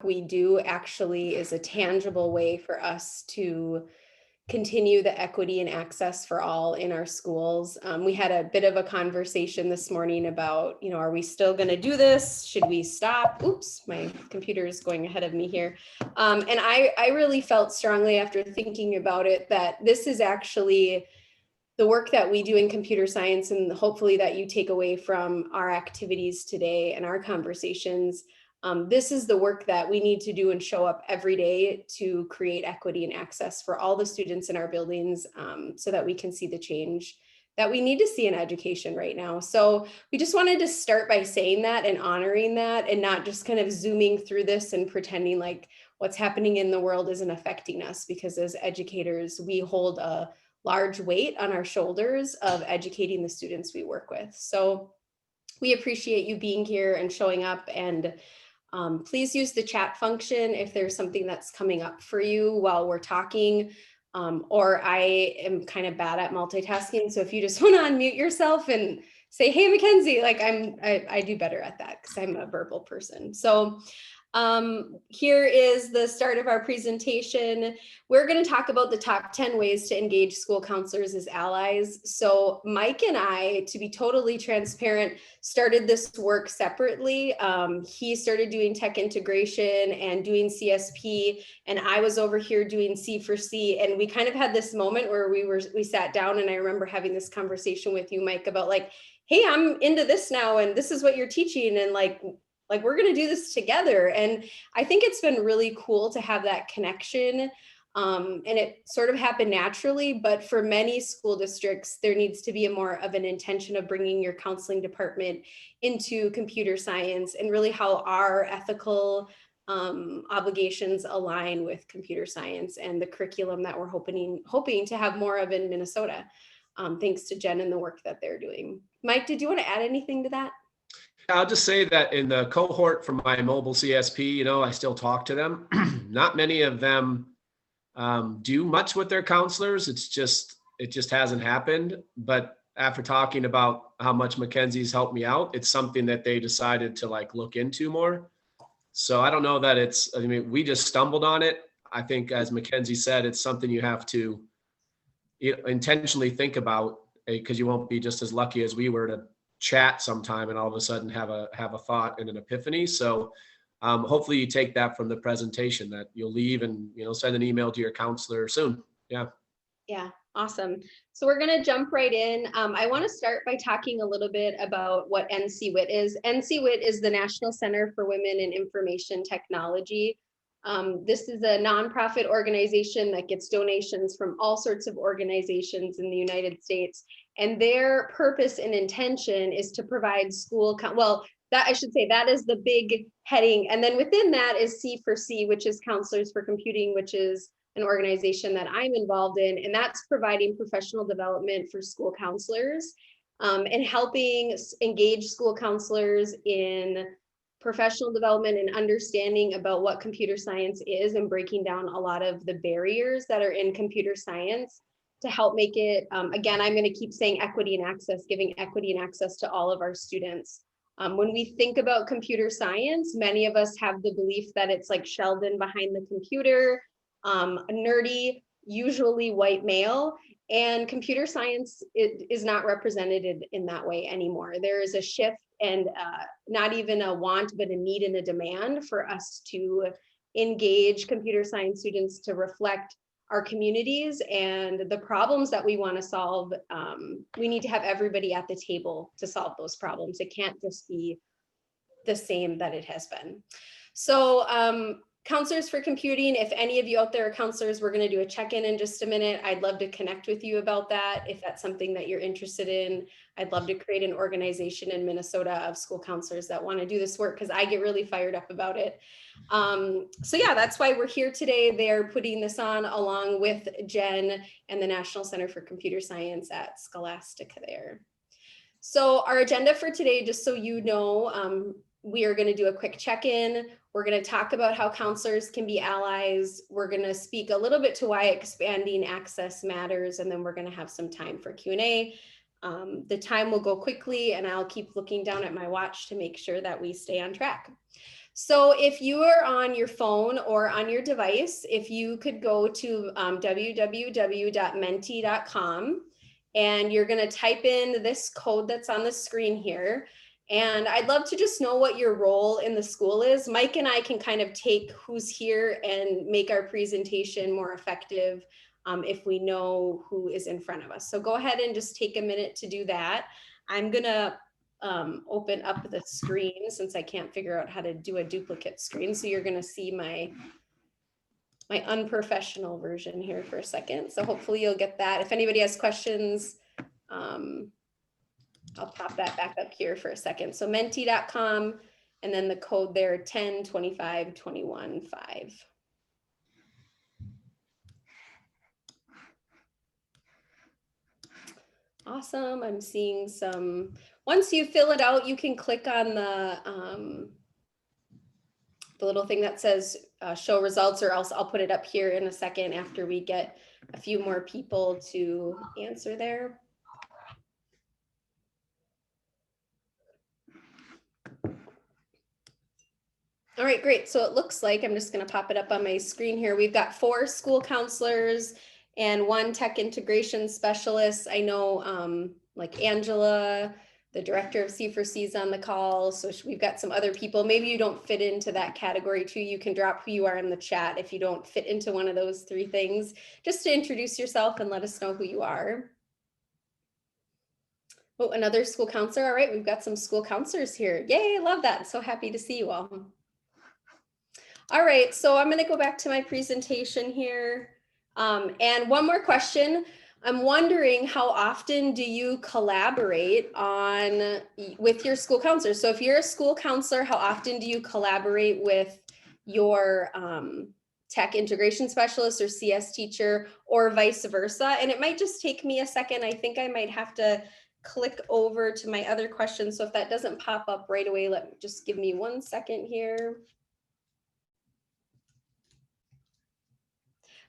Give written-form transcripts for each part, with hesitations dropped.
we do actually is a tangible way for us to continue the equity and access for all in our schools. We had a bit of a conversation this morning about, are we still going to do this? Should we stop? Oops, my computer is going ahead of me here. And I really felt strongly after thinking about it that this is actually the work that we do in computer science, and hopefully that you take away from our activities today and our conversations. This is the work that we need to do and show up every day to create equity and access for all the students in our buildings, so that we can see the change that we need to see in education right now. So we just wanted to start by saying that and honoring that, and not just kind of zooming through this and pretending like what's happening in the world isn't affecting us, because as educators, we hold a large weight on our shoulders of educating the students we work with. So we appreciate you being here and showing up, and please use the chat function if there's something that's coming up for you while we're talking, or I am kind of bad at multitasking. So if you just want to unmute yourself and say, hey, Mackenzie, like I do better at that because I'm a verbal person. So here is the start of our presentation. We're going to talk about the top 10 ways to engage school counselors as allies. So Mike and I, to be totally transparent, started this work separately. He started doing tech integration and doing CSP, and I was over here doing C4C. And we kind of had this moment where we sat down, and I remember having this conversation with you, Mike, about like, hey, I'm into this now, and this is what you're teaching, and like we're going to do this together. And I think it's been really cool to have that connection. And it sort of happened naturally, but for many school districts, there needs to be more of an intention of bringing your counseling department into computer science, and really how our ethical obligations align with computer science and the curriculum that we're hoping to have more of in Minnesota, thanks to Jen and the work that they're doing. Mike, did you want to add anything to that? I'll just say that in the cohort from my mobile CSP, I still talk to them. Not many of them do much with their counselors. It just hasn't happened. But after talking about how much Mackenzie's helped me out, it's something that they decided to like look into more. So I don't know that we just stumbled on it. I think, as Mackenzie said, it's something you have to intentionally think about, because you won't be just as lucky as we were to chat sometime and all of a sudden have a thought and an epiphany. So hopefully you take that from the presentation, that you'll leave and send an email to your counselor soon. Yeah, awesome. So we're going to jump right in. I want to start by talking a little bit about what NCWIT is. NCWIT is the National Center for Women in Information Technology. This is a nonprofit organization that gets donations from all sorts of organizations in the United States. And their purpose and intention is to provide that is the big heading. And then within that is C4C, which is Counselors for Computing, which is an organization that I'm involved in. And that's providing professional development for school counselors, and helping engage school counselors in professional development and understanding about what computer science is, and breaking down a lot of the barriers that are in computer science to help make it, again, I'm going to keep saying equity and access, giving equity and access to all of our students. When we think about computer science, many of us have the belief that it's like Sheldon behind the computer, nerdy, usually white male, and computer science is not represented in that way anymore. There is a shift, and not even a want, but a need and a demand for us to engage computer science students to reflect our communities and the problems that we want to solve. We need to have everybody at the table to solve those problems. It can't just be the same that it has been. So Counselors for Computing, if any of you out there are counselors, we're going to do a check-in in just a minute. I'd love to connect with you about that. If that's something that you're interested in, I'd love to create an organization in Minnesota of school counselors that want to do this work, because I get really fired up about it. So yeah, that's why we're here today. They're putting this on along with Jen and the National Center for Computer Science at Scholastica there. So our agenda for today, just so you know, we are going to do a quick check-in. We're going to talk about how counselors can be allies. We're going to speak a little bit to why expanding access matters, and then we're going to have some time for Q&A. The time will go quickly, and I'll keep looking down at my watch to make sure that we stay on track. So if you are on your phone or on your device, if you could go to www.menti.com and you're going to type in this code that's on the screen here. And I'd love to just know what your role in the school is. Mike and I can kind of take who's here and make our presentation more effective if we know who is in front of us. So go ahead and just take a minute to do that. I'm going to open up the screen since I can't figure out how to do a duplicate screen. So you're going to see my unprofessional version here for a second. So hopefully you'll get that. If anybody has questions, I'll pop that back up here for a second. So menti.com and then the code there 10 25 21 5. Awesome. I'm seeing some. Once you fill it out, you can click on the little thing that says show results, or else I'll put it up here in a second after we get a few more people to answer there. All right, great. So it looks like, I'm just going to pop it up on my screen here. We've got 4 school counselors and 1 tech integration specialist. I know like Angela, the director of C4C, is on the call. So we've got some other people. Maybe you don't fit into that category too. You can drop who you are in the chat if you don't fit into one of those 3 things, just to introduce yourself and let us know who you are. Oh, another school counselor. All right, we've got some school counselors here. Yay, love that. So happy to see you all. All right, so I'm going to go back to my presentation here. And one more question. I'm wondering, how often do you collaborate with your school counselor? So if you're a school counselor, how often do you collaborate with your tech integration specialist or CS teacher, or vice versa? And it might just take me a second. I think I might have to click over to my other question. So if that doesn't pop up right away, just give me 1 second here.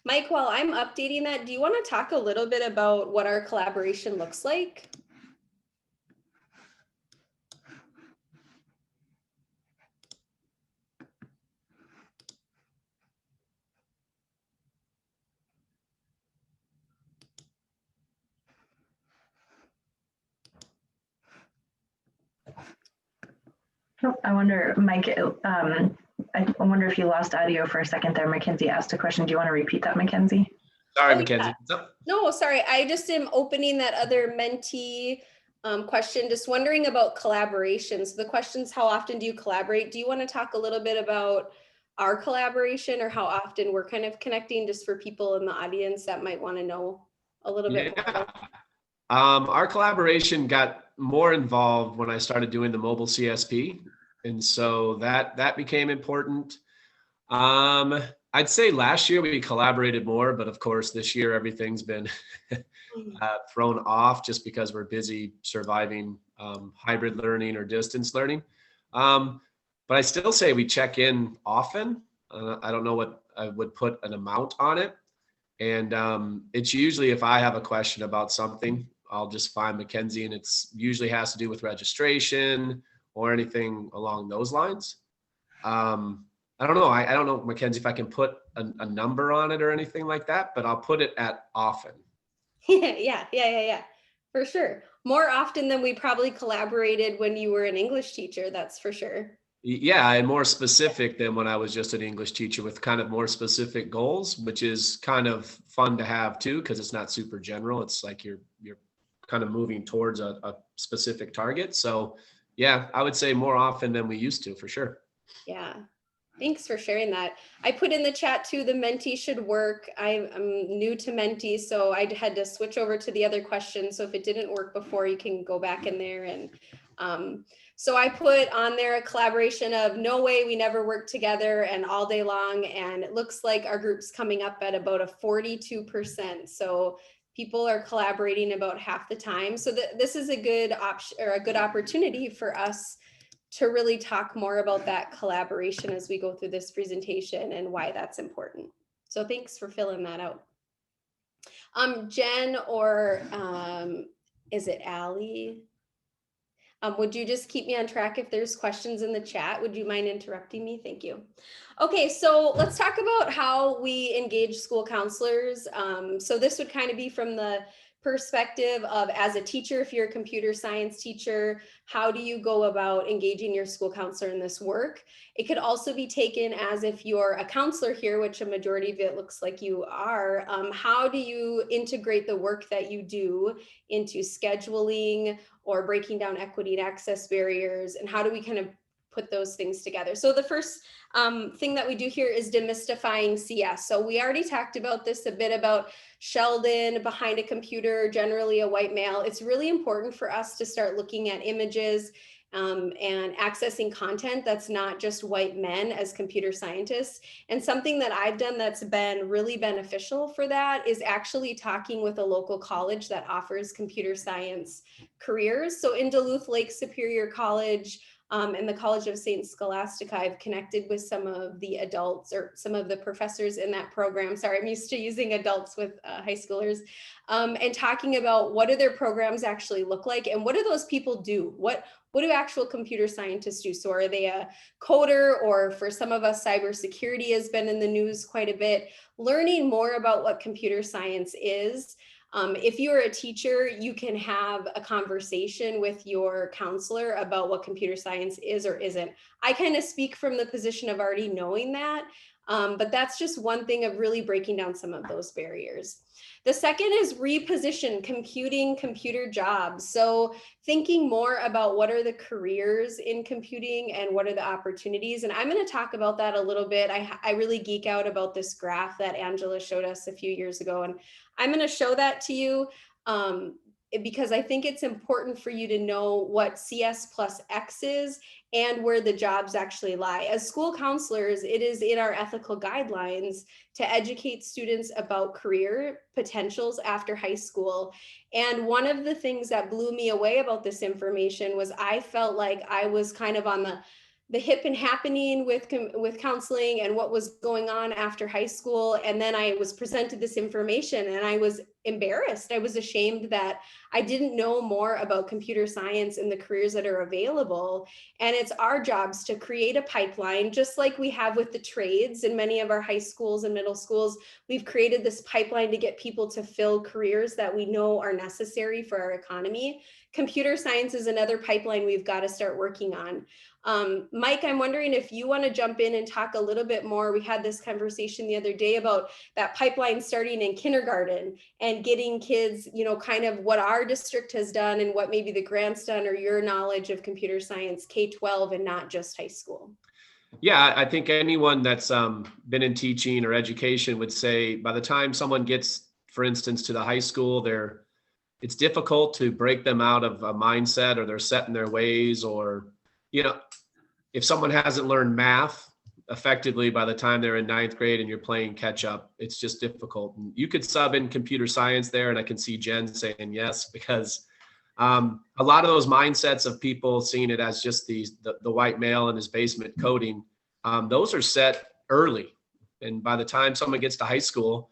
Mike, while I'm updating that, do you want to talk a little bit about what our collaboration looks like? I wonder, Mike, I wonder if you lost audio for a second there. Mackenzie asked a question. Do you want to repeat that, Mackenzie? Sorry, Mackenzie. Yeah. No, sorry. I just am opening that other Menti question, just wondering about collaboration. So the question's, how often do you collaborate? Do you want to talk a little bit about our collaboration, or how often we're kind of connecting, just for people in the audience that might want to know a little bit more? Our collaboration got more involved when I started doing the mobile CSP. And so that became important. I'd say last year we collaborated more, but of course this year everything's been thrown off just because we're busy surviving hybrid learning or distance learning. But I still say we check in often. I don't know what I would put an amount on it. And it's usually, if I have a question about something, I'll just find Mackenzie, and it's usually has to do with registration or anything along those lines. I don't know. I don't know, Mackenzie, if I can put a number on it or anything like that, but I'll put it at often. Yeah, for sure. More often than we probably collaborated when you were an English teacher, that's for sure. Yeah, and more specific than when I was just an English teacher, with kind of more specific goals, which is kind of fun to have too, because it's not super general. It's like you're kind of moving towards a specific target. So yeah, I would say more often than we used to, for sure. Yeah. Thanks for sharing that. I put in the chat too, the Menti should work. I'm new to Menti, so I had to switch over to the other question. So if it didn't work before, you can go back in there. And so I put on there a collaboration of no way, we never worked together, and all day long. And it looks like our group's coming up at about a 42%. So people are collaborating about half the time. So this is a good option, or a good opportunity for us to really talk more about that collaboration as we go through this presentation and why that's important. So thanks for filling that out. Jen, or is it Allie? Would you just keep me on track if there's questions in the chat? Would you mind interrupting me? Thank you. Okay, so let's talk about how we engage school counselors. So this would kind of be from the perspective of, as a teacher, if you're a computer science teacher, how do you go about engaging your school counselor in this work? It could also be taken as if you're a counselor here, which a majority of it looks like you are. How do you integrate the work that you do into scheduling or breaking down equity and access barriers? And how do we kind of put those things together? So the first thing that we do here is demystifying CS. So we already talked about this a bit, about Sheldon behind a computer, generally a white male. It's really important for us to start looking at images and accessing content that's not just white men as computer scientists. And something that I've done that's been really beneficial for that is actually talking with a local college that offers computer science careers. So in Duluth Lake Superior College, and the College of St. Scholastica, I've connected with some of the adults or some of the professors in that program. Sorry, I'm used to using adults with high schoolers, and talking about what do their programs actually look like and what do those people do? What do actual computer scientists do? So are they a coder, or for some of us, cybersecurity has been in the news quite a bit. Learning more about what computer science is. If you're a teacher, you can have a conversation with your counselor about what computer science is or isn't. I kind of speak from the position of already knowing that, but that's just one thing of really breaking down some of those barriers. The second is reposition computer jobs. So thinking more about what are the careers in computing and what are the opportunities. And I'm going to talk about that a little bit. I really geek out about this graph that Angela showed us a few years ago. And I'm going to show that to you because I think it's important for you to know what CS plus X is and where the jobs actually lie. As school counselors, it is in our ethical guidelines to educate students about career potentials after high school. And one of the things that blew me away about this information was I felt like I was kind of on the hip and happening with counseling and what was going on after high school. And then I was presented this information and I was embarrassed. I was ashamed that I didn't know more about computer science and the careers that are available. And it's our jobs to create a pipeline, just like we have with the trades in many of our high schools and middle schools. We've created this pipeline to get people to fill careers that we know are necessary for our economy. Computer science is another pipeline we've got to start working on. Mike, I'm wondering if you want to jump in and talk a little bit more. We had this conversation the other day about that pipeline starting in kindergarten and getting kids, you know, kind of what our district has done and what maybe the grant's done, or your knowledge of computer science K-12 and not just high school. Yeah, I think anyone that's been in teaching or education would say by the time someone gets, for instance, to the high school, it's difficult to break them out of a mindset, or they're set in their ways, or, you know, if someone hasn't learned math effectively by the time they're in 9th grade and you're playing catch up, it's just difficult. And you could sub in computer science there, and I can see Jen saying yes, because a lot of those mindsets of people seeing it as just the white male in his basement coding, those are set early. And by the time someone gets to high school,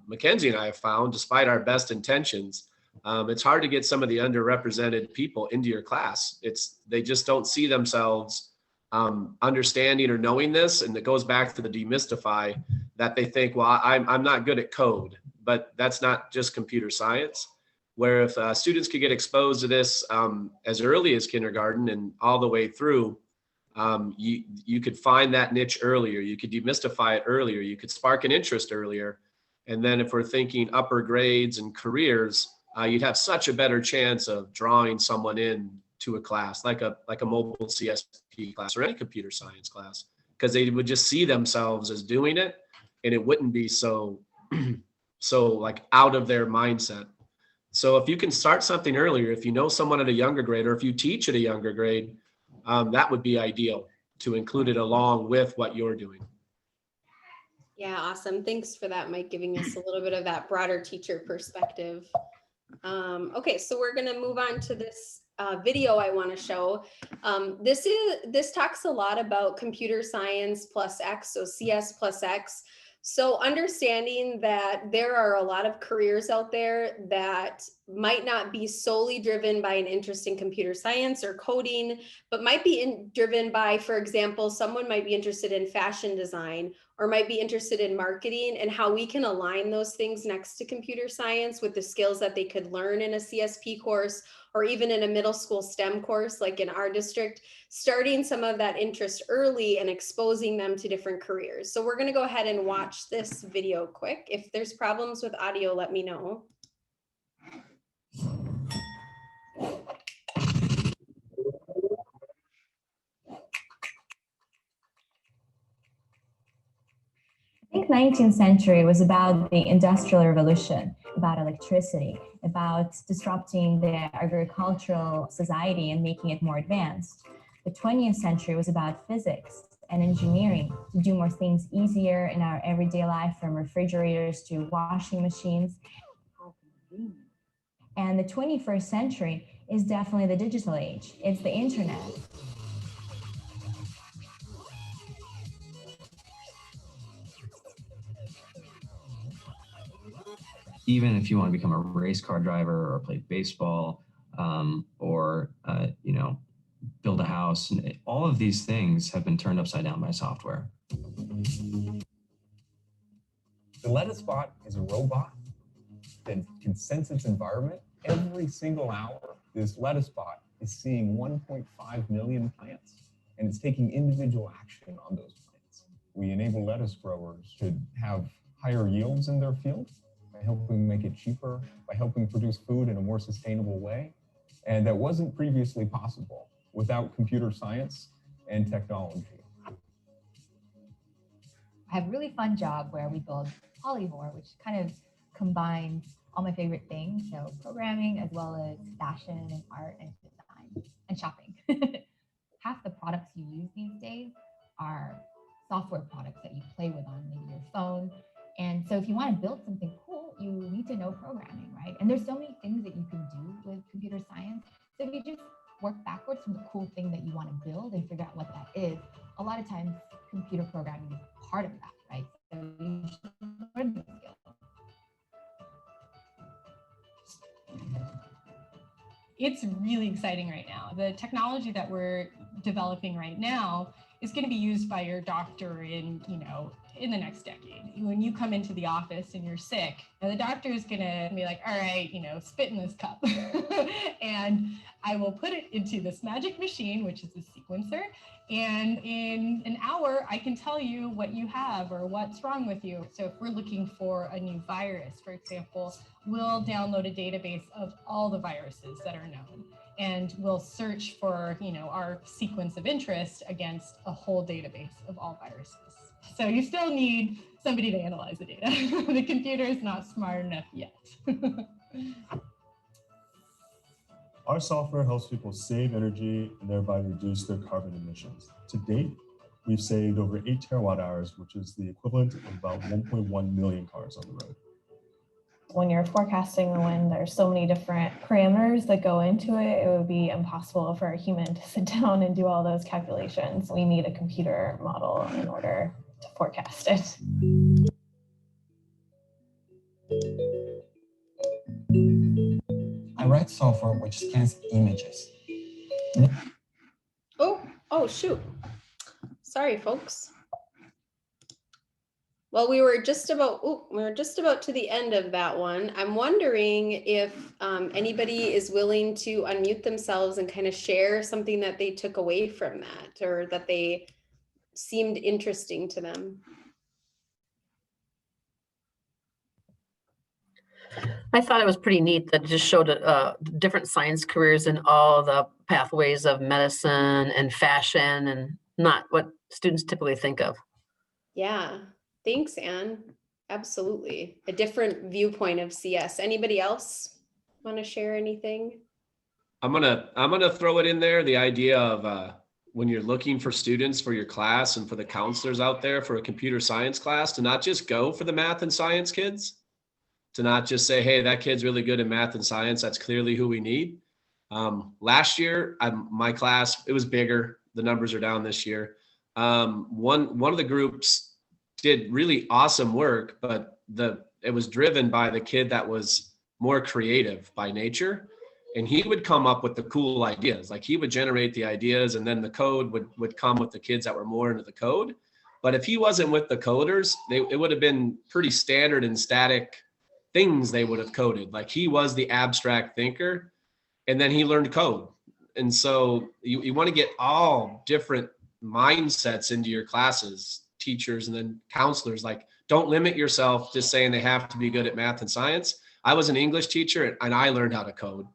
Mackenzie and I have found, despite our best intentions, it's hard to get some of the underrepresented people into your class. They just don't see themselves understanding or knowing this. And it goes back to the demystify, that they think, well, I'm not good at code, but that's not just computer science. Where if students could get exposed to this as early as kindergarten and all the way through, you could find that niche earlier. You could demystify it earlier. You could spark an interest earlier. And then if we're thinking upper grades and careers, you'd have such a better chance of drawing someone in to a class like a mobile CSP class or any computer science class, because they would just see themselves as doing it, and it wouldn't be so like out of their mindset. So if you can start something earlier, if you know someone at a younger grade, or if you teach at a younger grade, that would be ideal to include it along with what you're doing. Yeah, awesome. Thanks for that, Mike, giving us a little bit of that broader teacher perspective. Okay, so we're going to move on to this video I want to show. This talks a lot about computer science plus X, so CS plus X. So understanding that there are a lot of careers out there that might not be solely driven by an interest in computer science or coding, but might be driven by, for example, someone might be interested in fashion design or might be interested in marketing, and how we can align those things next to computer science with the skills that they could learn in a CSP course or even in a middle school STEM course, like in our district, starting some of that interest early and exposing them to different careers. So we're going to go ahead and watch this video quick. If there's problems with audio, let me know. I think 19th century was about the Industrial Revolution, about electricity, about disrupting the agricultural society and making it more advanced. The 20th century was about physics and engineering to do more things easier in our everyday life, from refrigerators to washing machines. And the 21st century is definitely the digital age. It's the internet. Even if you want to become a race car driver or play baseball, or build a house, and all of these things have been turned upside down by software. The lettuce bot is a robot that can sense its environment. Every single hour, this lettuce bot is seeing 1.5 million plants, and it's taking individual action on those plants. We enable lettuce growers to have higher yields in their field by helping make it cheaper, by helping produce food in a more sustainable way. And that wasn't previously possible without computer science and technology. I have a really fun job where we build Polyvore, which kind of combines all my favorite things, so programming as well as fashion and art and design and shopping. Half the products you use these days are software products that you play with on maybe your phone. And so if you want to build something cool, you need to know programming, right? And there's so many things that you can do with computer science. So if you just work backwards from the cool thing that you want to build and figure out what that is, a lot of times computer programming is part of that, right? So you should learn the skill. It's really exciting right now. The technology that we're developing right now is going to be used by your doctor in the next decade. When you come into the office and you're sick, the doctor is going to be like, all right, spit in this cup. And I will put it into this magic machine, which is a sequencer. And in an hour, I can tell you what you have or what's wrong with you. So if we're looking for a new virus, for example, we'll download a database of all the viruses that are known. And we'll search for, our sequence of interest against a whole database of all viruses. So you still need somebody to analyze the data. The computer is not smart enough yet. Our software helps people save energy and thereby reduce their carbon emissions. To date, we've saved over 8 terawatt hours, which is the equivalent of about 1.1 million cars on the road. When you're forecasting the wind, there's so many different parameters that go into it. It would be impossible for a human to sit down and do all those calculations. We need a computer model in order to forecast it. I write software which scans images. Oh, shoot. Sorry, folks. Well, we were just about to the end of that one. I'm wondering if anybody is willing to unmute themselves and kind of share something that they took away from that or that they seemed interesting to them. I thought it was pretty neat that it just showed different science careers in all the pathways of medicine and fashion, and not what students typically think of. Yeah, thanks, Anne. Absolutely. A different viewpoint of CS. Anybody else want to share anything? I'm gonna throw it in there. The idea of when you're looking for students for your class and for the counselors out there for a computer science class, to not just go for the math and science kids, to not just say, hey, that kid's really good in math and science. That's clearly who we need. Last year, my class, it was bigger. The numbers are down this year. One of the groups did really awesome work, but it was driven by the kid that was more creative by nature. And he would come up with the cool ideas. Like he would generate the ideas, and then the code would come with the kids that were more into the code. But if he wasn't with the coders, it would have been pretty standard and static things they would have coded. Like he was the abstract thinker, and then he learned code. And so you want to get all different mindsets into your classes, teachers, and then counselors. Like, don't limit yourself just saying they have to be good at math and science. I was an English teacher and I learned how to code.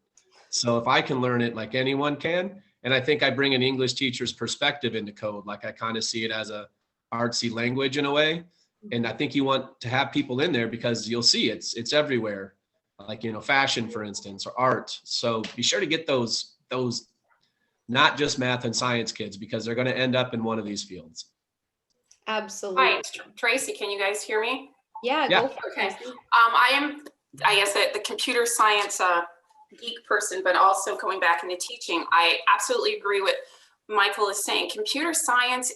So if I can learn it, like anyone can. And I think I bring an English teacher's perspective into code. Like I kind of see it as a artsy language in a way. And I think you want to have people in there because you'll see it's everywhere. Like, fashion, for instance, or art. So be sure to get those not just math and science kids, because they're going to end up in one of these fields. Absolutely. Hi, Tracy, can you guys hear me? Yeah, Yeah. go for it. Okay. I am, I guess, the computer science geek person, but also going back into teaching. I absolutely agree with Michael is saying. Computer science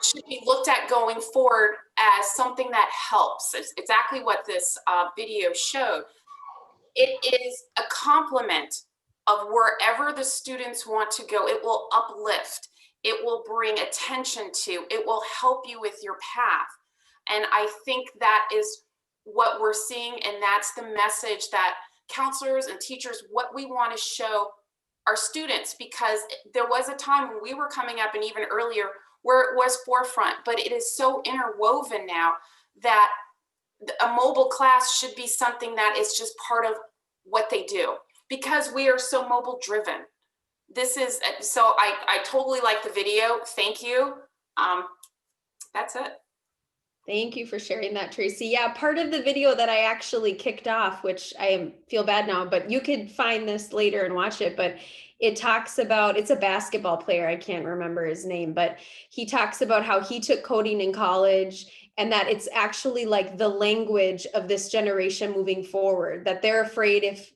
should be looked at going forward as something that helps. It's exactly what this video showed. It is a complement of wherever the students want to go. It will uplift. It will bring attention to. It will help you with your path. And I think that is what we're seeing, and that's the message that counselors and teachers, what we want to show our students, because there was a time when we were coming up and even earlier where it was forefront, but it is so interwoven now that a mobile class should be something that is just part of what they do, because we are so mobile driven. This is, so I totally like the video. Thank you. That's it. Thank you for sharing that, Tracy. Yeah, part of the video that I actually kicked off, which I feel bad now, but you could find this later and watch it, but it talks about, it's a basketball player, I can't remember his name, but he talks about how he took coding in college, and that it's actually like the language of this generation moving forward, that they're afraid if,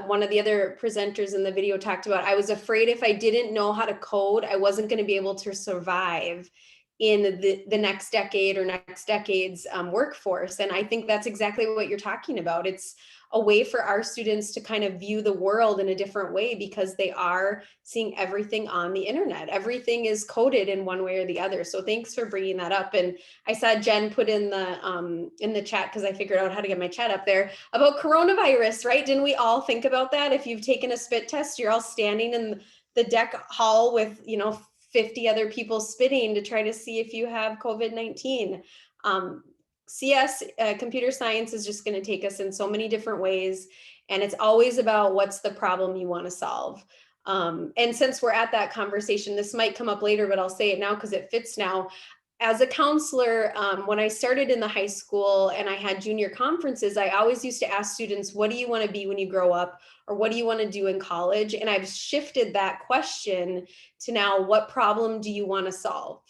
one of the other presenters in the video talked about, I was afraid if I didn't know how to code, I wasn't going to be able to survive in the next decade or next decade's workforce. And I think that's exactly what you're talking about. It's a way for our students to kind of view the world in a different way, because they are seeing everything on the internet. Everything is coded in one way or the other. So thanks for bringing that up. And I saw Jen put in the chat, because I figured out how to get my chat up there, about coronavirus, right? Didn't we all think about that? If you've taken a spit test, you're all standing in the deck hall with, 50 other people spitting to try to see if you have COVID-19. CS, computer science, is just going to take us in so many different ways. And it's always about what's the problem you want to solve. And since we're at that conversation, this might come up later, but I'll say it now because it fits now. As a counselor, when I started in the high school and I had junior conferences, I always used to ask students, what do you want to be when you grow up? Or what do you want to do in college? And I've shifted that question to now, what problem do you want to solve?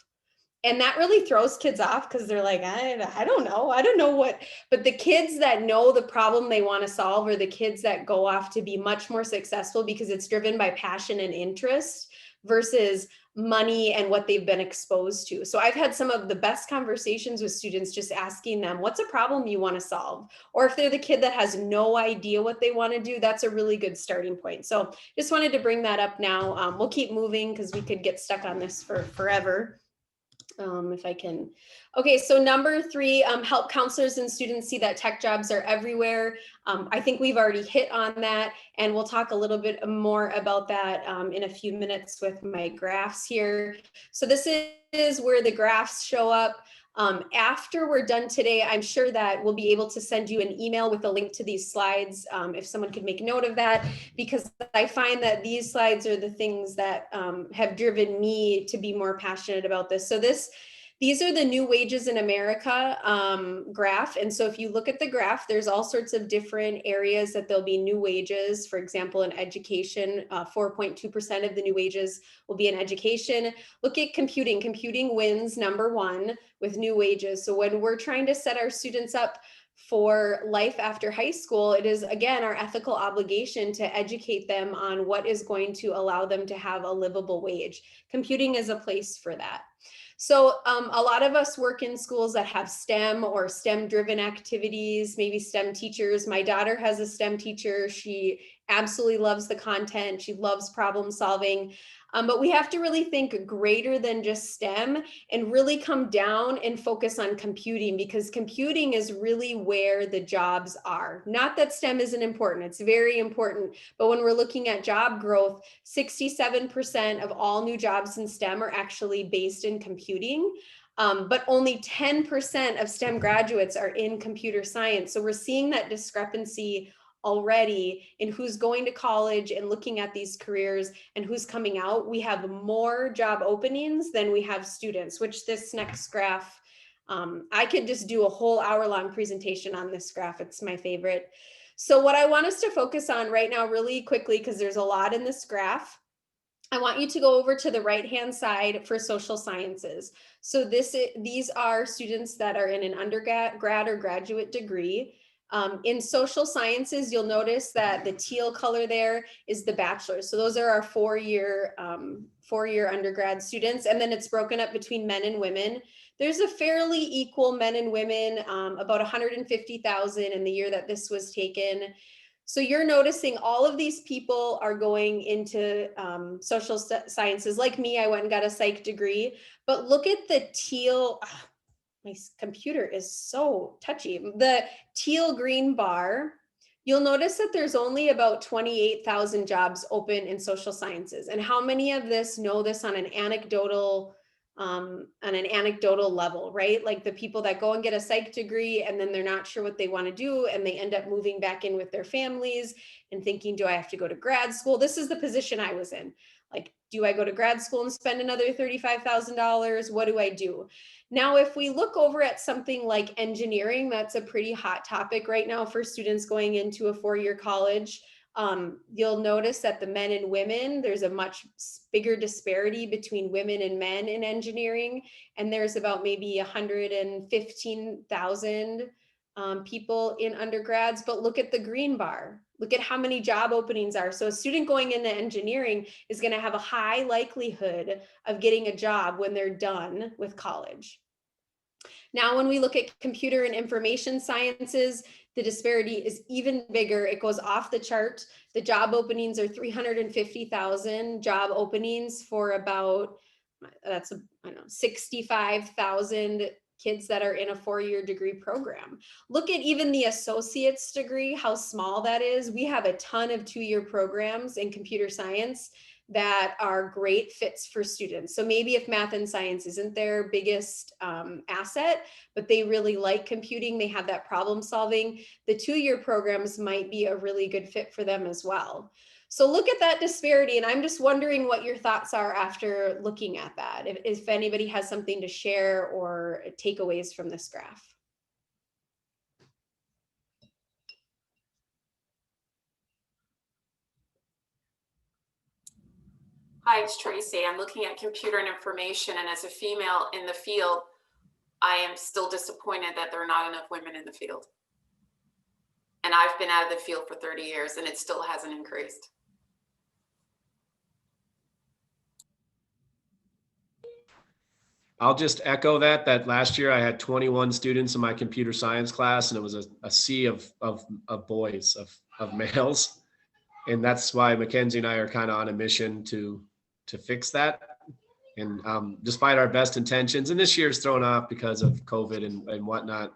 And that really throws kids off, because they're like, I don't know what, but the kids that know the problem they want to solve are the kids that go off to be much more successful, because it's driven by passion and interest versus money and what they've been exposed to. So I've had some of the best conversations with students, just asking them, what's a problem you want to solve? Or if they're the kid that has no idea what they want to do, that's a really good starting point. So just wanted to bring that up now. We'll keep moving because we could get stuck on this for forever. If I can. Okay, so number 3, help counselors and students see that tech jobs are everywhere. I think we've already hit on that, and we'll talk a little bit more about that in a few minutes with my graphs here. So this is where the graphs show up. After we're done today, I'm sure that we'll be able to send you an email with a link to these slides, if someone could make note of that, because I find that these slides are the things that have driven me to be more passionate about this. So these are the new wages in America graph. And so if you look at the graph, there's all sorts of different areas that there'll be new wages. For example, in education, 4.2% of the new wages will be in education. Look at computing. Computing wins number 1 with new wages. So when we're trying to set our students up for life after high school, it is, again, our ethical obligation to educate them on what is going to allow them to have a livable wage. Computing is a place for that. So a lot of us work in schools that have STEM or STEM driven activities, maybe STEM teachers. My daughter has a STEM teacher. She absolutely loves the content. She loves problem solving. But we have to really think greater than just STEM and really come down and focus on computing, because computing is really where the jobs are. Not that STEM isn't important, it's very important. But when we're looking at job growth, 67% of all new jobs in STEM are actually based in computing. But only 10% of STEM graduates are in computer science. So we're seeing that discrepancy already in who's going to college and looking at these careers and who's coming out. We have more job openings than we have students, which this next graph, I could just do a whole hour-long presentation on this graph. It's my favorite. So what I want us to focus on right now really quickly, because there's a lot in this graph, I want you to go over to the right-hand side for social sciences. So these are students that are in an undergrad or graduate degree. In social sciences, you'll notice that the teal color there is the bachelor's. So those are our four-year undergrad students. And then it's broken up between men and women. There's a fairly equal men and women, about 150,000 in the year that this was taken. So you're noticing all of these people are going into social sciences. Like me, I went and got a psych degree, but look at the teal. My computer is so touchy. The teal green bar, you'll notice that there's only about 28,000 jobs open in social sciences. And how many of this know this on an anecdotal level, right? Like the people that go and get a psych degree and then they're not sure what they want to do and they end up moving back in with their families and thinking, do I have to go to grad school? This is the position I was in. Like, do I go to grad school and spend another $35,000? What do I do? Now, if we look over at something like engineering, that's a pretty hot topic right now for students going into a four-year college. You'll notice that the men and women, there's a much bigger disparity between women and men in engineering. And there's about maybe 115,000 people in undergrads, but look at the green bar. Look at how many job openings are. So a student going into engineering is going to have a high likelihood of getting a job when they're done with college. Now, when we look at computer and information sciences, the disparity is even bigger. It goes off the chart. The job openings are 350,000 job openings for about, that's, 65,000 kids that are in a four-year degree program. Look at even the associate's degree, how small that is. We have a ton of two-year programs in computer science that are great fits for students. So maybe if math and science isn't their biggest asset, but they really like computing, they have that problem solving, the two-year programs might be a really good fit for them as well. So look at that disparity, and I'm just wondering what your thoughts are after looking at that, if anybody has something to share or takeaways from this graph. Hi, it's Tracy. I'm looking at computer and information, and as a female in the field, I am still disappointed that there are not enough women in the field. And I've been out of the field for 30 years and it still hasn't increased. I'll just echo that last year I had 21 students in my computer science class, and it was a sea of boys, of males. And that's why Mackenzie and I are kind of on a mission to fix that. And despite our best intentions, and this year's thrown off because of COVID and whatnot,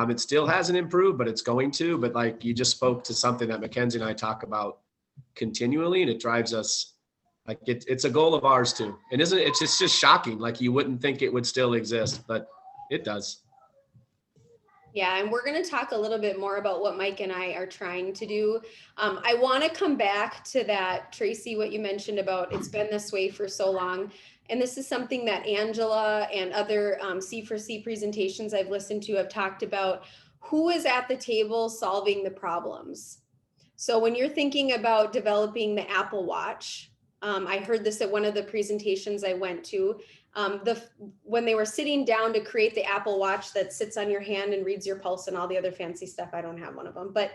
it still hasn't improved, but it's going to. But like you just spoke to something that Mackenzie and I talk about continually, and it drives us. Like it's a goal of ours too. And isn't it, it's just shocking. Like you wouldn't think it would still exist, but it does. Yeah, and we're going to talk a little bit more about what Mike and I are trying to do. I want to come back to that, Tracy, what you mentioned about it's been this way for so long. And this is something that Angela and other C4C presentations I've listened to have talked about. Who is at the table solving the problems? So when you're thinking about developing the Apple Watch, I heard this at one of the presentations I went to. When they were sitting down to create the Apple Watch that sits on your hand and reads your pulse and all the other fancy stuff, I don't have one of them, but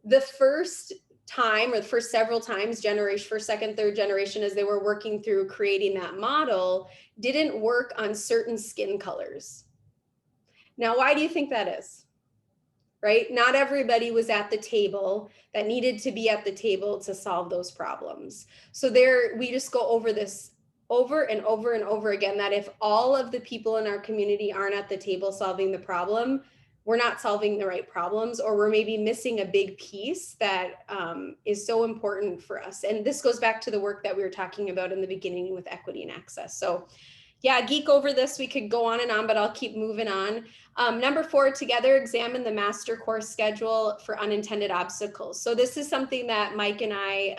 the first time, or the first several times, first, second, third generation, as they were working through creating that model, didn't work on certain skin colors. Now, why do you think that is? Right? Not everybody was at the table that needed to be at the table to solve those problems. So there, we just go over this over and over and over again, that if all of the people in our community aren't at the table solving the problem, we're not solving the right problems, or we're maybe missing a big piece that is so important for us. And this goes back to the work that we were talking about in the beginning with equity and access. So yeah, geek over this, we could go on and on, but I'll keep moving on. Number 4, together examine the master course schedule for unintended obstacles. So this is something that Mike and I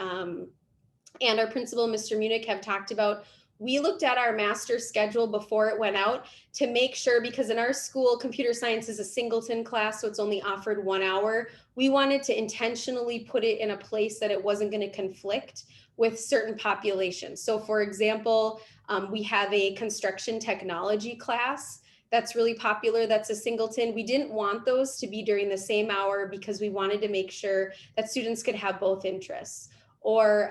and our principal, Mr. Munich, have talked about. We looked at our master schedule before it went out to make sure, because in our school, computer science is a singleton class, so it's only offered 1 hour. We wanted to intentionally put it in a place that it wasn't going to conflict with certain populations. So for example, we have a construction technology class that's really popular, that's a singleton. We didn't want those to be during the same hour because we wanted to make sure that students could have both interests. Or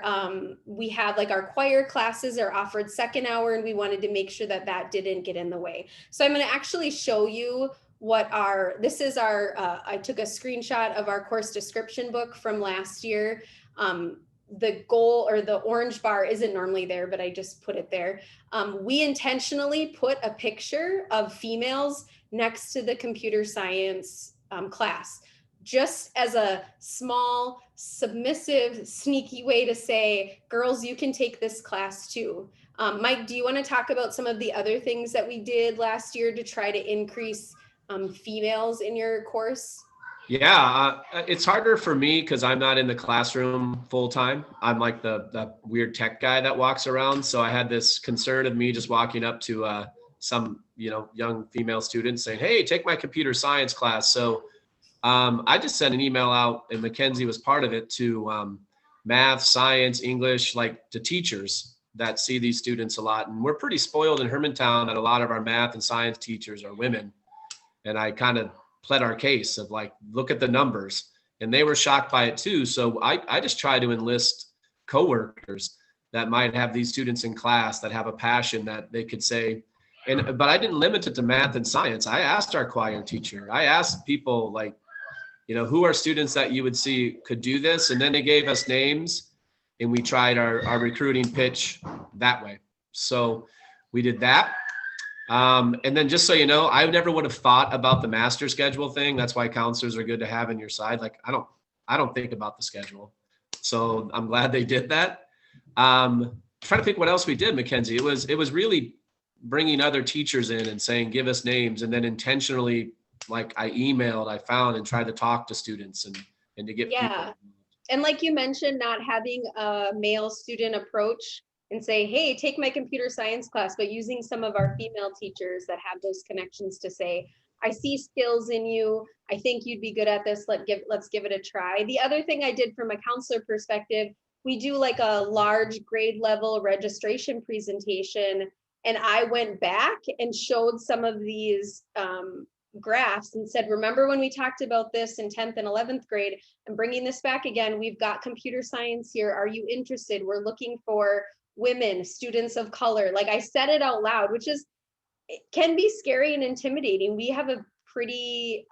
we have like our choir classes are offered second hour, and we wanted to make sure that that didn't get in the way. So I'm going to actually show you what this is our, I took a screenshot of our course description book from last year. The goal, or the orange bar, isn't normally there, but I just put it there. We intentionally put a picture of females next to the computer science class, just as a small, submissive, sneaky way to say, girls, you can take this class too. Mike, do you want to talk about some of the other things that we did last year to try to increase females in your course? Yeah, it's harder for me because I'm not in the classroom full time. I'm like the weird tech guy that walks around. So I had this concern of me just walking up to some young female students saying, "Hey, take my computer science class." So I just sent an email out, and Mackenzie was part of it, to math, science, English, like to teachers that see these students a lot. And we're pretty spoiled in Hermantown that a lot of our math and science teachers are women. And I kind of pled our case of like, look at the numbers, and they were shocked by it too. So I just try to enlist coworkers that might have these students in class that have a passion that they could say, but I didn't limit it to math and science. I asked our choir teacher, I asked people like, who are students that you would see could do this? And then they gave us names, and we tried our recruiting pitch that way. So we did that. And then just so you know, I never would have thought about the master schedule thing. That's why counselors are good to have in your side. Like I don't think about the schedule. So I'm glad they did that. Trying to think what else we did, Mackenzie. It was really bringing other teachers in and saying, give us names, and then intentionally, like I found and tried to talk to students and to get people. And like you mentioned, not having a male student approach and say, hey, take my computer science class, but using some of our female teachers that have those connections to say, I see skills in you. I think you'd be good at this. Let's give it a try. The other thing I did from a counselor perspective, we do like a large grade level registration presentation. And I went back and showed some of these graphs and said, remember when we talked about this in 10th and 11th grade? I'm bringing this back again. We've got computer science here. Are you interested? We're looking for women, students of color. Like I said it out loud, which it can be scary and intimidating. We have a pretty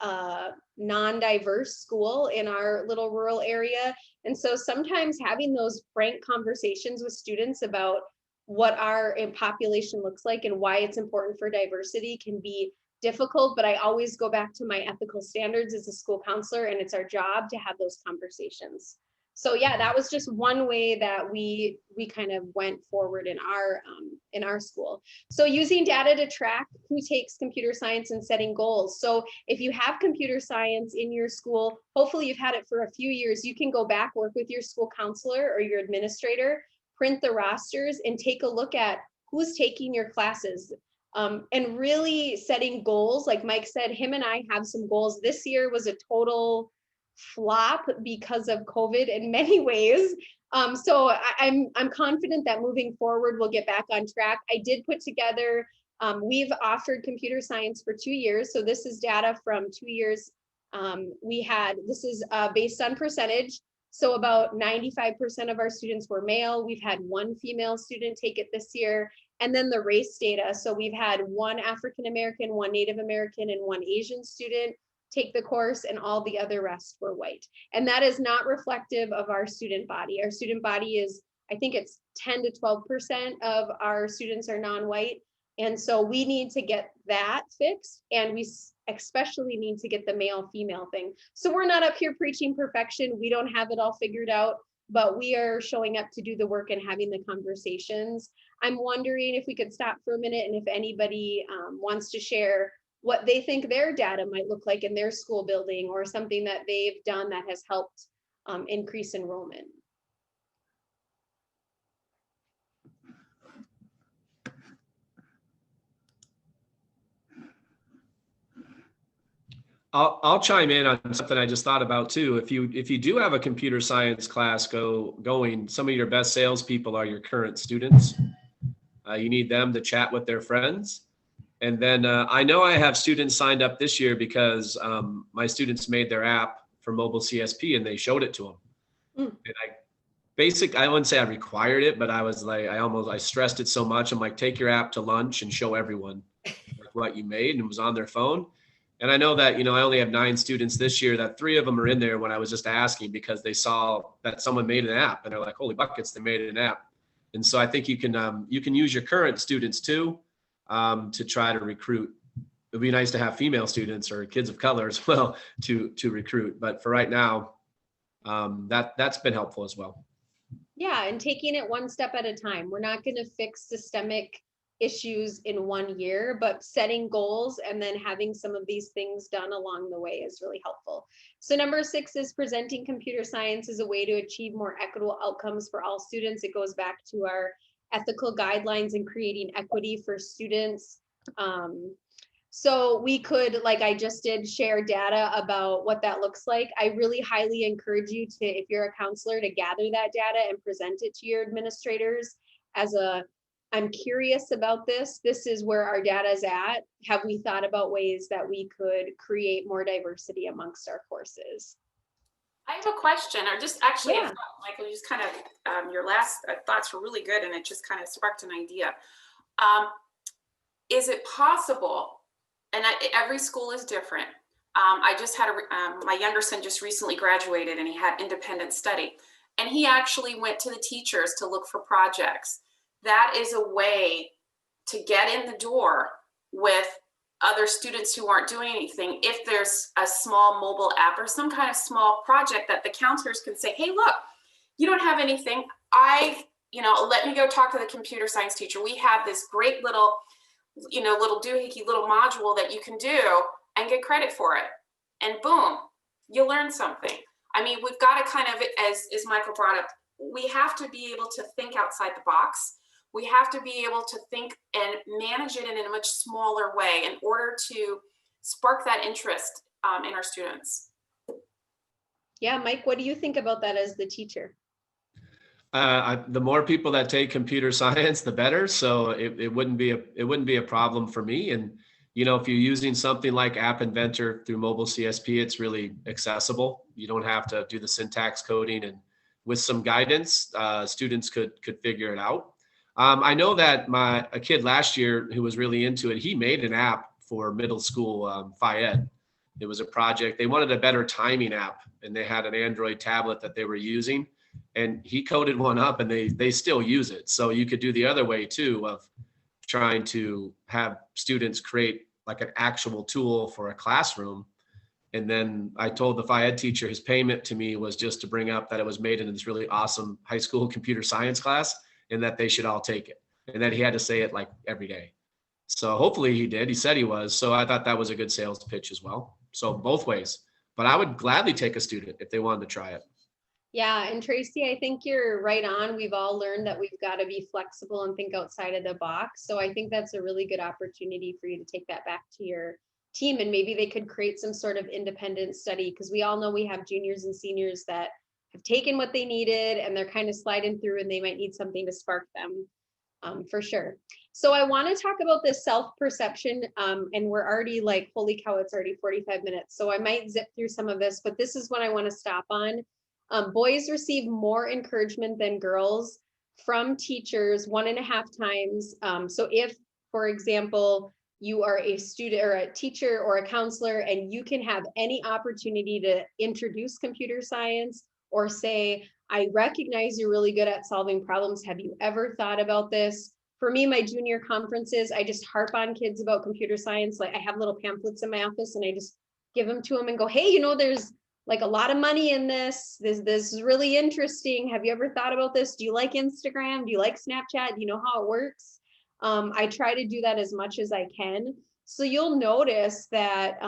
non-diverse school in our little rural area. And so sometimes having those frank conversations with students about what our population looks like and why it's important for diversity can be difficult, but I always go back to my ethical standards as a school counselor, and it's our job to have those conversations. So yeah, that was just one way that we kind of went forward in our school. So using data to track who takes computer science and setting goals. So if you have computer science in your school, hopefully you've had it for a few years, you can go back, work with your school counselor or your administrator, print the rosters and take a look at who's taking your classes. And really setting goals. Like Mike said, him and I have some goals. This year was a total flop because of COVID in many ways. So I'm confident that moving forward, we'll get back on track. I did put together, we've offered computer science for 2 years. So this is data from 2 years. This is based on percentage. So about 95% of our students were male. We've had one female student take it this year. And then the race data. So we've had one African American, one Native American, and one Asian student take the course, and all the other rest were white. And that is not reflective of our student body. Our student body is, I think it's 10 to 12% of our students are non-white. And so we need to get that fixed, and we especially need to get the male-female thing. So we're not up here preaching perfection. We don't have it all figured out, but we are showing up to do the work and having the conversations. I'm wondering if we could stop for a minute, and if anybody wants to share what they think their data might look like in their school building, or something that they've done that has helped increase enrollment. I'll chime in on something I just thought about too. If you do have a computer science class going, some of your best salespeople are your current students. You need them to chat with their friends. And then I know I have students signed up this year because my students made their app for mobile CSP and they showed it to them. And I wouldn't say I required it, but I was like, I stressed it so much. I'm like, take your app to lunch and show everyone what you made, and it was on their phone. And I know that, I only have 9 students this year, that 3 of them are in there when I was just asking because they saw that someone made an app and they're like, holy buckets, they made an app. And so I think you can use your current students too, to try to recruit. It'd be nice to have female students or kids of color as well to recruit. But for right now, that's been helpful as well. Yeah, and taking it one step at a time. We're not going to fix systemic issues in 1 year, but setting goals and then having some of these things done along the way is really helpful. So number 6 is presenting computer science as a way to achieve more equitable outcomes for all students. It goes back to our ethical guidelines and creating equity for students. So we could, like I just did, share data about what that looks like. I really highly encourage you to, if you're a counselor, to gather that data and present it to your administrators as I'm curious about this. This is where our data is at. Have we thought about ways that we could create more diversity amongst our courses? I have a question, or just actually, Yeah. Michael, just kind of, your last thoughts were really good, and it just kind of sparked an idea. Is it possible, and every school is different. I just had my younger son just recently graduated, and he had independent study, and he actually went to the teachers to look for projects. That is a way to get in the door with other students who aren't doing anything. If there's a small mobile app or some kind of small project that the counselors can say, hey, look, you don't have anything. Let me go talk to the computer science teacher. We have this great little doohickey little module that you can do and get credit for it. And boom, you learn something. I mean, we've got to kind of, as Michael brought up, we have to be able to think outside the box. We have to be able to think and manage it in a much smaller way in order to spark that interest in our students. Yeah, Mike, what do you think about that as the teacher? The more people that take computer science, the better. So it wouldn't be a problem for me. And if you're using something like App Inventor through mobile CSP, it's really accessible. You don't have to do the syntax coding, and with some guidance, students could figure it out. I know that a kid last year who was really into it, he made an app for middle school Phi Ed. It was a project. They wanted a better timing app, and they had an Android tablet that they were using, and he coded one up, and they still use it. So you could do the other way too, of trying to have students create like an actual tool for a classroom. And then I told the Phi Ed teacher his payment to me was just to bring up that it was made in this really awesome high school computer science class, and that they should all take it. And that he had to say it like every day. So hopefully he did. He said he was. So I thought that was a good sales pitch as well. So both ways. But I would gladly take a student if they wanted to try it. Yeah, and Tracy, I think you're right on. We've all learned that we've got to be flexible and think outside of the box. So I think that's a really good opportunity for you to take that back to your team, and maybe they could create some sort of independent study, because we all know we have juniors and seniors that have taken what they needed and they're kind of sliding through, and they might need something to spark them for sure. So I want to talk about this self-perception, and we're already like, holy cow, it's already 45 minutes. So I might zip through some of this, but this is what I want to stop on. Boys receive more encouragement than girls from teachers 1.5 times. So if, for example, you are a student or a teacher or a counselor and you can have any opportunity to introduce computer science or say, I recognize you're really good at solving problems. Have you ever thought about this? For me, my junior conferences, I just harp on kids about computer science. Like I have little pamphlets in my office and I just give them to them and go, hey, you know, there's like a lot of money in this. This is really interesting. Have you ever thought about this? Do you like Instagram? Do you like Snapchat? Do you know how it works? I try to do that as much as I can. So you'll notice that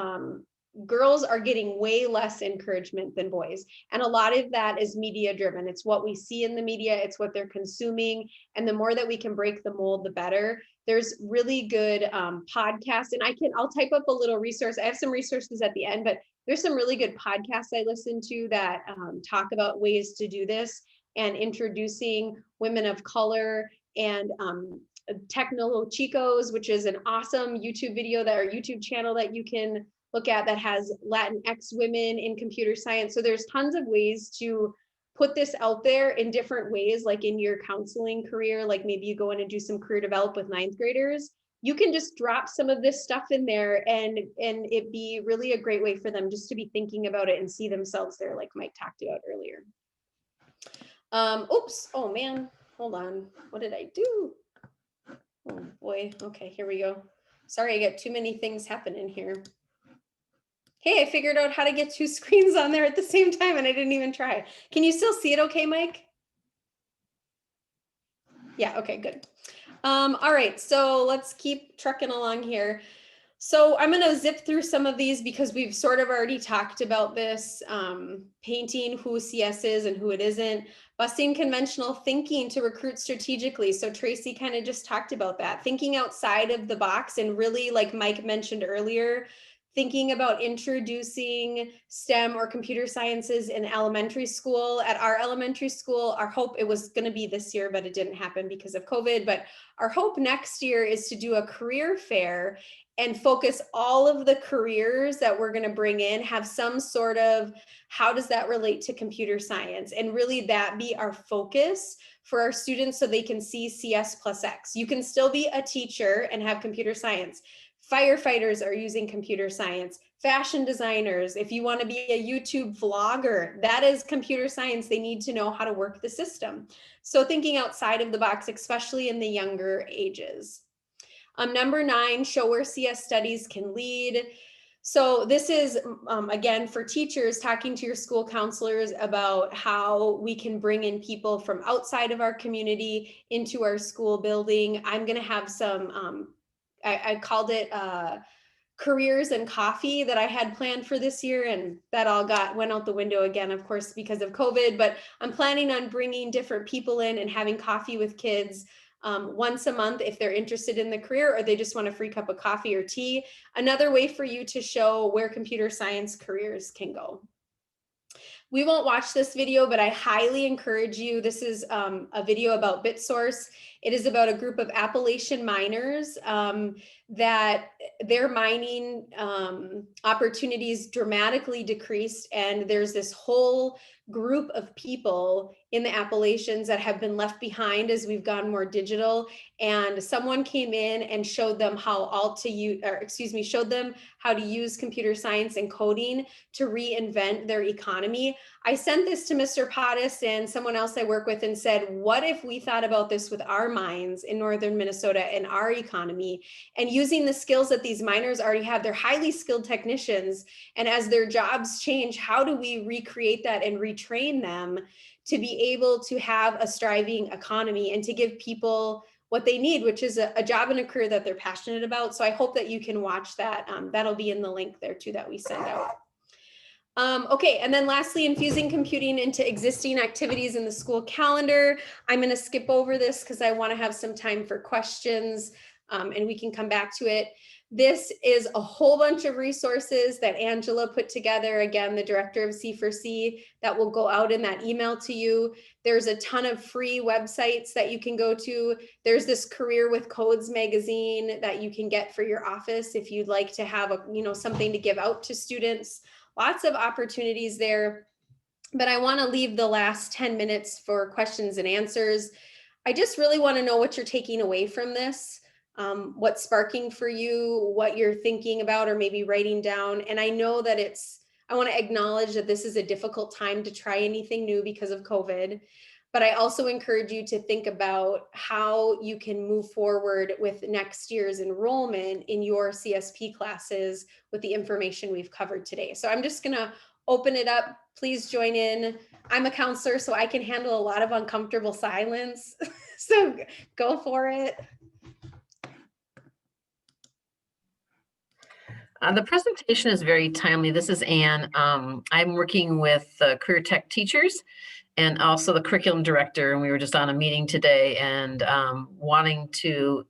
girls are getting way less encouragement than boys. And a lot of that is media driven. It's what we see in the media, it's what they're consuming. And the more that we can break the mold, the better. There's really good podcasts, and I'll type up a little resource. I have some resources at the end, but there's some really good podcasts I listen to that talk about ways to do this and introducing women of color and Techno Chicos, which is an awesome YouTube video that or YouTube channel that you can look at that has Latinx women in computer science. So there's tons of ways to put this out there in different ways, like in your counseling career, like maybe you go in and do some career develop with 9th graders. You can just drop some of this stuff in there and it be really a great way for them just to be thinking about it and see themselves there, like Mike talked about earlier. Oops, oh man, hold on. What did I do? Oh boy, okay, here we go. Sorry, I get too many things happening here. Hey, I figured out how to get 2 screens on there at the same time and I didn't even try. Can you still see it okay, Mike? Yeah, okay, good. All right, so let's keep trucking along here. So I'm gonna zip through some of these because we've sort of already talked about this, painting who CS is and who it isn't, busting conventional thinking to recruit strategically. So Tracy kind of just talked about that, thinking outside of the box and really, like Mike mentioned earlier, thinking about introducing STEM or computer sciences in elementary school. At our elementary school, our hope, it was gonna be this year, but it didn't happen because of COVID, but our hope next year is to do a career fair and focus all of the careers that we're going to bring in, have some sort of, how does that relate to computer science? And really that be our focus for our students so they can see CS plus X. You can still be a teacher and have computer science. Firefighters are using computer science. Fashion designers, if you want to be a YouTube vlogger, that is computer science. They need to know how to work the system. So thinking outside of the box, especially in the younger ages. Number 9, show where CS studies can lead. So this is, again, for teachers, talking to your school counselors about how we can bring in people from outside of our community into our school building. I'm going to have some, I called it careers and coffee that I had planned for this year, and that all went out the window again, of course, because of COVID, but I'm planning on bringing different people in and having coffee with kids once a month if they're interested in the career or they just want a free cup of coffee or tea. Another way for you to show where computer science careers can go. We won't watch this video, but I highly encourage you. This is a video about BitSource. It is about a group of Appalachian miners that their mining opportunities dramatically decreased. And there's this whole group of people in the Appalachians that have been left behind as we've gone more digital. And someone came in and showed them how showed them how to use computer science and coding to reinvent their economy. I sent this to Mr. Pottis and someone else I work with and said, what if we thought about this with our mines in northern Minnesota and our economy, and using the skills that these miners already have? They're highly skilled technicians, and as their jobs change, how do we recreate that and retrain them to be able to have a striving economy and to give people what they need, which is a job and a career that they're passionate about. So I hope that you can watch that. That'll be in the link there too that we send out. Okay, and then lastly, infusing computing into existing activities in the school calendar. I'm going to skip over this because I want to have some time for questions and we can come back to it. This is a whole bunch of resources that Angela put together, again, the director of C4C, that will go out in that email to you. There's a ton of free websites that you can go to. There's this Career with Codes magazine that you can get for your office if you'd like to have something to give out to students. Lots of opportunities there. but I want to leave the last 10 minutes for questions and answers. I just really want to know what you're taking away from this, what's sparking for you, what you're thinking about, or maybe writing down. And I know that I want to acknowledge that this is a difficult time to try anything new because of COVID. But I also encourage you to think about how you can move forward with next year's enrollment in your CSP classes with the information we've covered today. So I'm just going to open it up. Please join in. I'm a counselor, so I can handle a lot of uncomfortable silence. So go for it. The presentation is very timely. This is Anne. I'm working with career tech teachers and also the curriculum director. And we were just on a meeting today and wanting to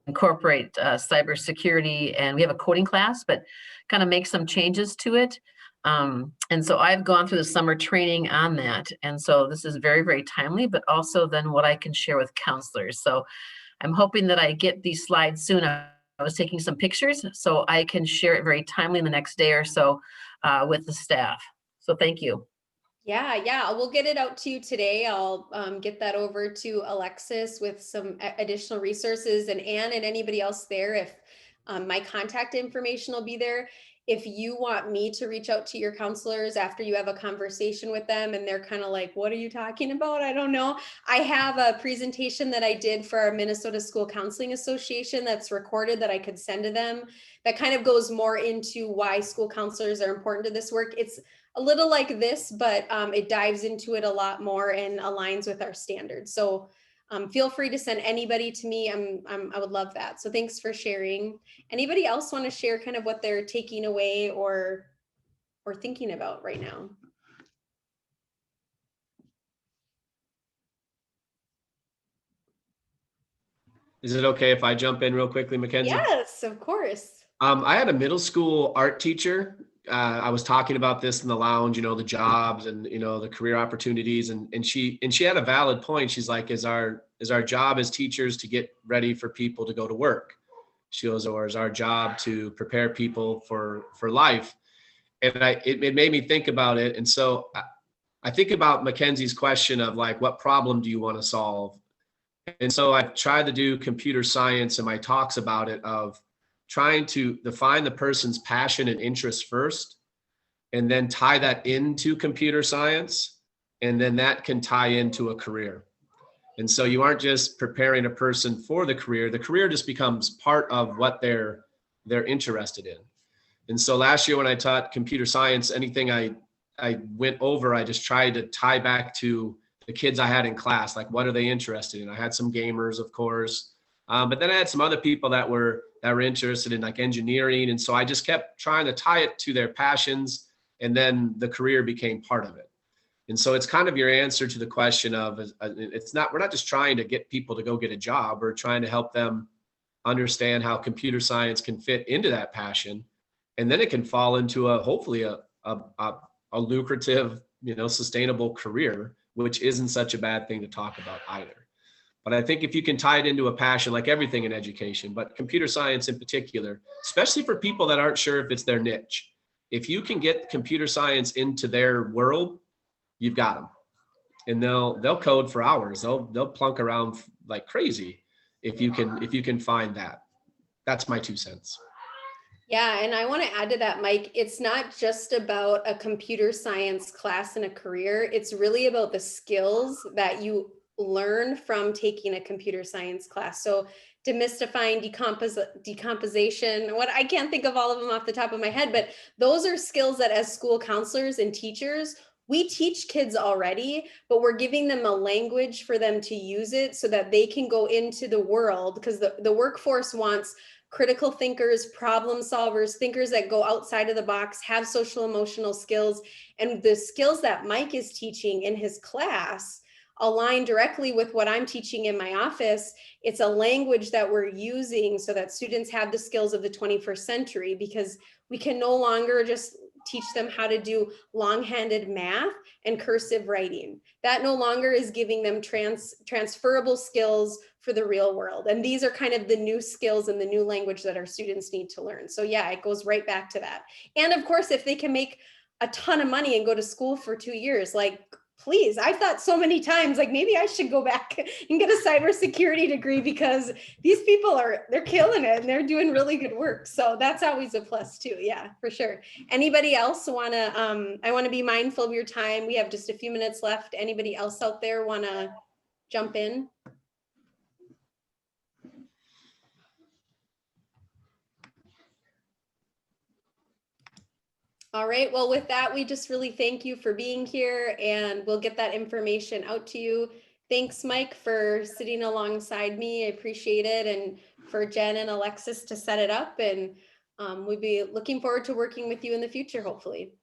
incorporate cybersecurity. And we have a coding class, but kind of make some changes to it. And so I've gone through the summer training on that. And so this is very, very timely, but also then what I can share with counselors. So I'm hoping that I get these slides soon. I was taking some pictures so I can share it very timely in the next day or so with the staff. So thank you. Yeah, we'll get it out to you today. I'll get that over to Alexis with some additional resources, and Anne and anybody else there. If my contact information will be there. If you want me to reach out to your counselors after you have a conversation with them and they're kind of like, what are you talking about? I don't know. I have a presentation that I did for our Minnesota School Counseling Association that's recorded that I could send to them that kind of goes more into why school counselors are important to this work. It's a little like this, but it dives into it a lot more and aligns with our standards. So feel free to send anybody to me. I would love that. So thanks for sharing. Anybody else want to share kind of what they're taking away or thinking about right now? Is it okay if I jump in real quickly, Mackenzie? Yes, of course. I had a middle school art teacher. I was talking about this in the lounge, the jobs and, the career opportunities. And she had a valid point. She's like, is our job as teachers to get ready for people to go to work? She goes, or is our job to prepare people for life? And it made me think about it. And so I think about Mackenzie's question of like, what problem do you want to solve? And so I've tried to do computer science in my talks about it, of trying to define the person's passion and interest first, and then tie that into computer science. And then that can tie into a career. And so you aren't just preparing a person for the career just becomes part of what they're interested in. And so last year when I taught computer science, anything I went over, I just tried to tie back to the kids I had in class. Like, what are they interested in? I had some gamers, of course, but then I had some other people that were interested in like engineering. And so I just kept trying to tie it to their passions, and then the career became part of it. And so it's kind of your answer to the question of, we're not just trying to get people to go get a job. We're trying to help them understand how computer science can fit into that passion. And then it can fall into hopefully a lucrative, sustainable career, which isn't such a bad thing to talk about either. But I think if you can tie it into a passion, like everything in education, but computer science in particular, especially for people that aren't sure if it's their niche, if you can get computer science into their world, you've got them. And they'll code for hours. They'll plunk around like crazy if you can find that. That's my 2 cents. Yeah, and I want to add to that, Mike, it's not just about a computer science class and a career. It's really about the skills that you learn from taking a computer science class. So demystifying decomposition, I can't think of all of them off the top of my head, but those are skills that as school counselors and teachers, we teach kids already, but we're giving them a language for them to use it so that they can go into the world, because the workforce wants critical thinkers, problem solvers, thinkers that go outside of the box, have social emotional skills. And the skills that Mike is teaching in his class align directly with what I'm teaching in my office. It's a language that we're using so that students have the skills of the 21st century, because we can no longer just teach them how to do long-handed math and cursive writing. That no longer is giving them transferable skills for the real world. And these are kind of the new skills and the new language that our students need to learn. So yeah, it goes right back to that. And of course, if they can make a ton of money and go to school for 2 years. Like, please, I've thought so many times, like maybe I should go back and get a cybersecurity degree because these people they're killing it and they're doing really good work. So that's always a plus too. Yeah, for sure. Anybody else wanna, I wanna be mindful of your time. We have just a few minutes left. Anybody else out there wanna jump in? All right, well, with that, we just really thank you for being here and we'll get that information out to you. Thanks, Mike, for sitting alongside me. I appreciate it. And for Jen and Alexis to set it up. And we'll be looking forward to working with you in the future, hopefully.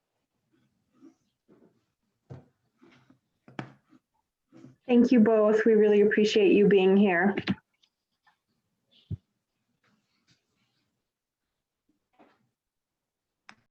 Thank you both. We really appreciate you being here.